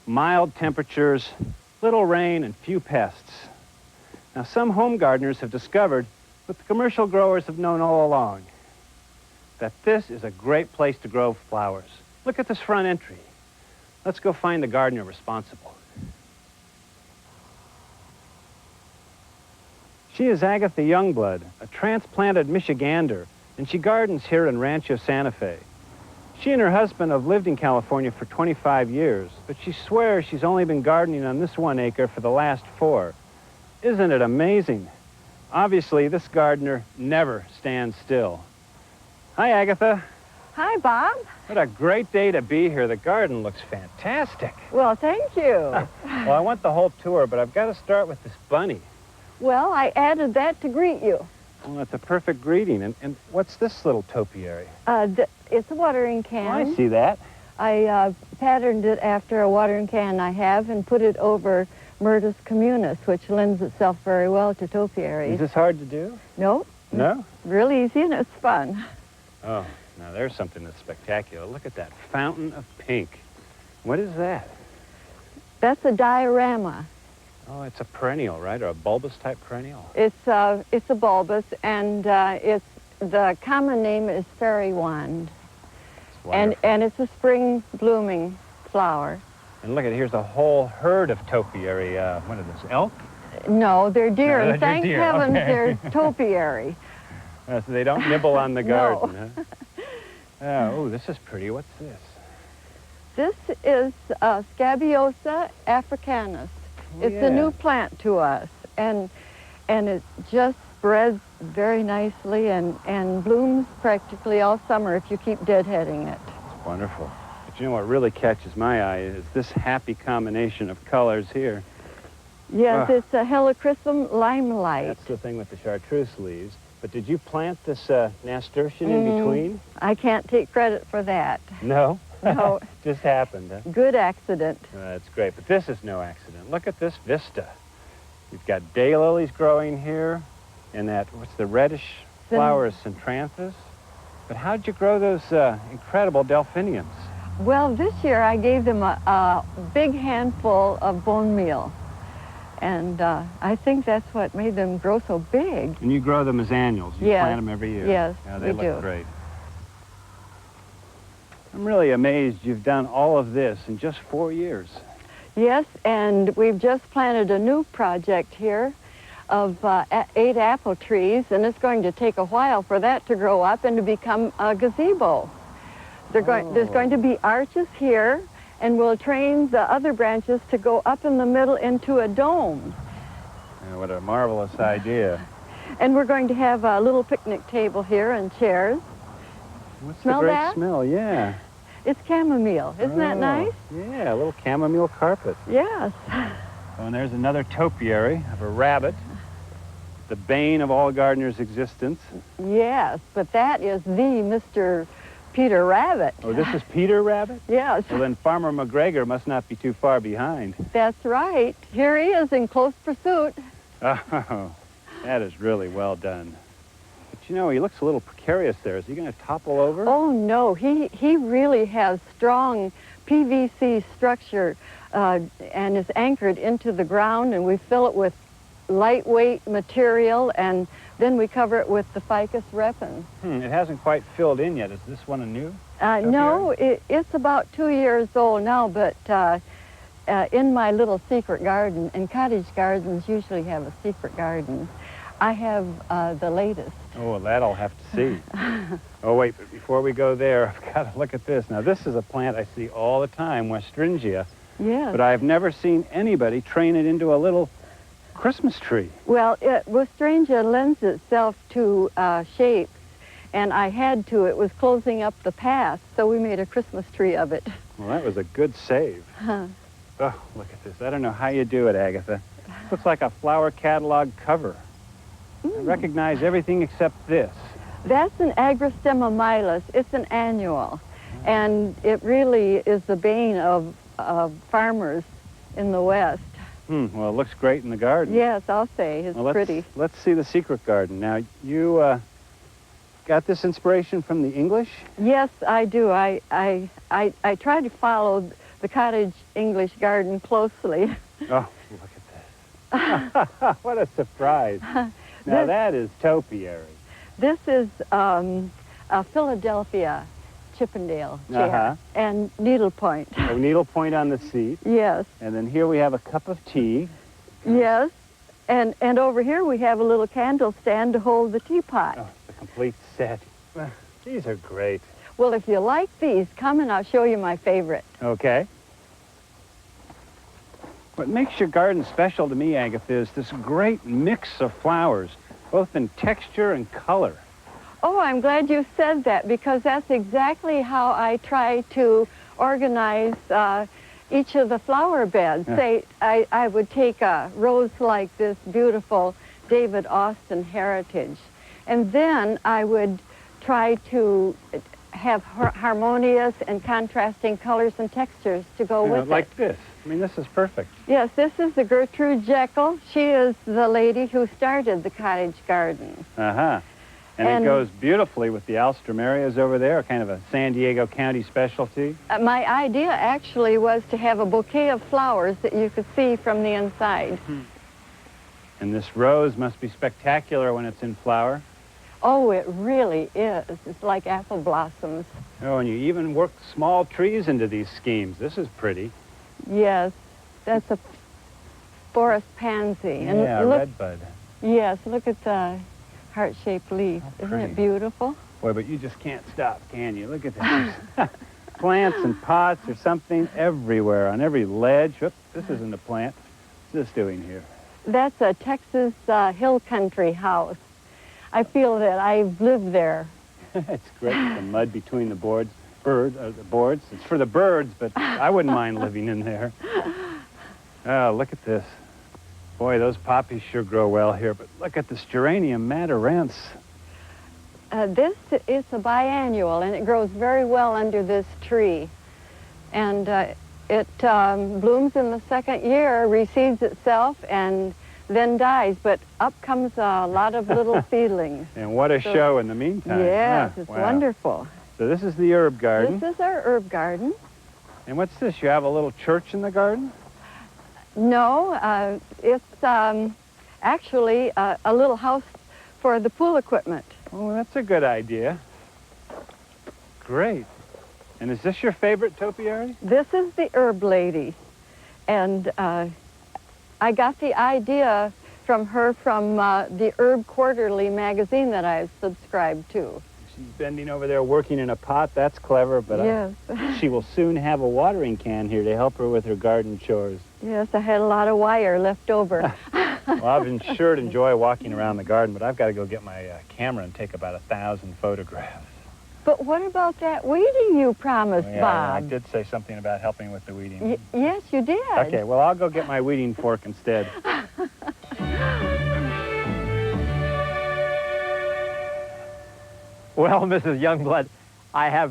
Mild temperatures, little rain, and few pests. Now, some home gardeners have discovered, what the commercial growers have known all along, that this is a great place to grow flowers. Look at this front entry. Let's go find the gardener responsible. She is Agatha Youngblood, a transplanted Michigander, and she gardens here in Rancho Santa Fe. She and her husband have lived in California for 25 years, but she swears she's only been gardening on this 1 acre for the last 4. Isn't it amazing? Obviously, this gardener never stands still. Hi, Agatha. Hi, Bob. What a great day to be here. The garden looks fantastic. Well, thank you. Well, I want the whole tour, but I've got to start with this bunny. Well, I added that to greet you. Well, that's a perfect greeting. And what's this little topiary? It's a watering can. Oh, I see that. I patterned it after a watering can I have and put it over Myrtus communis, which lends itself very well to topiaries. Is this hard to do? No. No? Really easy and it's fun. Oh, now there's something that's spectacular. Look at that fountain of pink. What is that? That's a diorama. Oh, it's a perennial, right? Or a bulbous type perennial? It's a bulbous, and the common name is fairy wand. And it's a spring blooming flower. And look at, here's a whole herd of topiary. What are this, elk? No, they're deer. No, And thank deer. heavens Okay. they're topiary. So they don't nibble on the garden, No. huh? Oh, this is pretty. What's this? This is Scabiosa africanus. Oh, It's a new plant to us, and it just spreads very nicely and blooms practically all summer if you keep deadheading it. It's wonderful. But you know what really catches my eye is this happy combination of colors here. Yes, it's a Helichrysum limelight. That's the thing with the chartreuse leaves. But did you plant this nasturtium in between? I can't take credit for that. No? No. Just happened, huh? Good accident. That's great, but this is no accident. Look at this vista. You've got daylilies growing here, and that, what's the reddish flower is Centranthus. But how'd you grow those incredible delphiniums? Well, this year I gave them a big handful of bone meal. And I think that's what made them grow so big. And you grow them as annuals. You plant them every year. Yes, yeah, they we look do. great. I'm really amazed you've done all of this in just 4 years. Yes, and we've just planted a new project here of 8 apple trees, and it's going to take a while for that to grow up and to become a gazebo. There's going to be arches here, and we'll train the other branches to go up in the middle into a dome. Yeah, what a marvelous idea. And we're going to have a little picnic table here and chairs. What's Smell the great that? smell? Yeah. It's chamomile. Isn't that nice? Yeah, a little chamomile carpet. Yes. Oh, and there's another topiary of a rabbit, the bane of all gardeners' existence. Yes, but that is the Mr. Peter Rabbit. Oh, this is Peter Rabbit? Yes. Well, then Farmer McGregor must not be too far behind. That's right. Here he is in close pursuit. Oh, that is really well done. But you know, he looks a little precarious there. Is he going to topple over? Oh, no. He really has strong PVC structure and is anchored into the ground, and we fill it with lightweight material, and then we cover it with the ficus repens. It hasn't quite filled in yet. Is this one a new? No, it's about 2 years old now, but in my little secret garden, and cottage gardens usually have a secret garden, I have the latest. Oh, well, that I'll have to see. Oh, wait, but before we go there, I've got to look at this. Now, this is a plant I see all the time, Westringia. Yes. But I've never seen anybody train it into a little Christmas tree. Well, Westringia lends itself to shapes, and I had to. It was closing up the path, so we made a Christmas tree of it. Well, that was a good save. Huh. Oh, look at this. I don't know how you do it, Agatha. Looks like a flower catalog cover. I recognize everything except this. That's an Agrostemma milis. It's an annual, and it really is the bane of farmers in the West. Well, it looks great in the garden. Yes, I'll say. It's Well, pretty. Let's see the secret garden. Now, you got this inspiration from the English? Yes, I do. I try to follow the cottage English garden closely. Oh, look at this. What a surprise. Now that is topiary. This is a Philadelphia Chippendale chair and needlepoint. A needlepoint on the seat. Yes. And then here we have a cup of tea. Yes. And over here we have a little candle stand to hold the teapot. Oh, the complete set. These are great. Well, if you like these, come and I'll show you my favorite. Okay. What makes your garden special to me, Agatha, is this great mix of flowers, both in texture and color. Oh, I'm glad you said that, because that's exactly how I try to organize each of the flower beds. Yeah. Say, I would take a rose like this beautiful David Austin Heritage, and then I would try to have harmonious and contrasting colors and textures to go with it. Like this. I mean, this is perfect. Yes, this is the Gertrude Jekyll. She is the lady who started the cottage garden. Uh-huh. And it goes beautifully with the alströmerias over there, kind of a San Diego County specialty. My idea actually was to have a bouquet of flowers that you could see from the inside. And this rose must be spectacular when it's in flower. Oh, it really is. It's like apple blossoms. Oh, and you even work small trees into these schemes. This is pretty. Yes, that's a forest pansy. And Yeah, look, redbud. yes, look at the heart-shaped leaf. How Isn't pretty. it beautiful? Boy, but you just can't stop, can you? Look at this. Plants and pots or something everywhere, on every ledge. Whoop, this isn't a plant. What's this doing here? That's a Texas hill country house. I feel that I've lived there. It's great with the mud between the boards. The boards. It's for the birds, but I wouldn't mind living in there. Oh, look at this. Boy, those poppies sure grow well here, but look at this Geranium madarense. This is a biannual, and it grows very well under this tree. And it blooms in the second year, reseeds itself, and then dies. But up comes a lot of little seedlings. And what a show in the meantime. Yes, Ah, it's wow. wonderful. So this is the herb garden. This is our herb garden. And what's this? You have a little church in the garden? No, it's actually a little house for the pool equipment. Oh, that's a good idea. Great. And is this your favorite topiary? This is the Herb Lady. And I got the idea from her from the Herb Quarterly magazine that I subscribed to. She's bending over there working in a pot. That's clever, but Yes. she will soon have a watering can here to help her with her garden chores. Yes, I had a lot of wire left over. Well, I've been sure to enjoy walking around the garden, but I've got to go get my camera and take about 1,000 photographs. But what about that weeding you promised, Oh, yeah, I Bob? did say something about helping with the weeding. Yes, you did. Okay, well, I'll go get my weeding fork instead. Well, Mrs. Youngblood, I have